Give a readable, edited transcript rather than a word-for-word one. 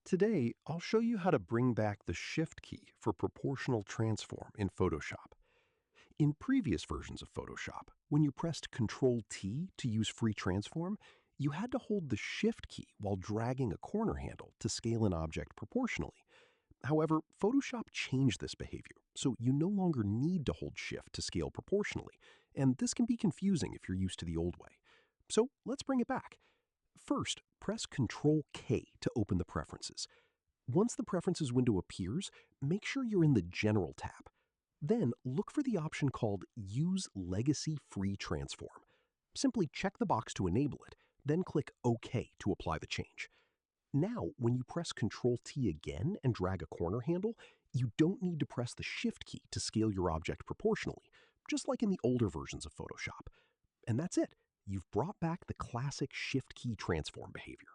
Today, I'll show you how to bring back the Shift key for proportional transform in Photoshop. In previous versions of Photoshop, when you pressed Ctrl T to use free transform, you had to hold the Shift key while dragging a corner handle to scale an object proportionally. However, Photoshop changed this behavior, so you no longer need to hold Shift to scale proportionally, and this can be confusing if you're used to the old way. So let's bring it back. First, press Ctrl K to open the preferences. Once the Preferences window appears, make sure you're in the General tab. Then look for the option called Use Legacy Free Transform. Simply check the box to enable it, then click OK to apply the change. Now, when you press Ctrl T again and drag a corner handle, you don't need to press the Shift key to scale your object proportionally, just like in the older versions of Photoshop. And that's it. You've brought back the classic Shift key transform behavior.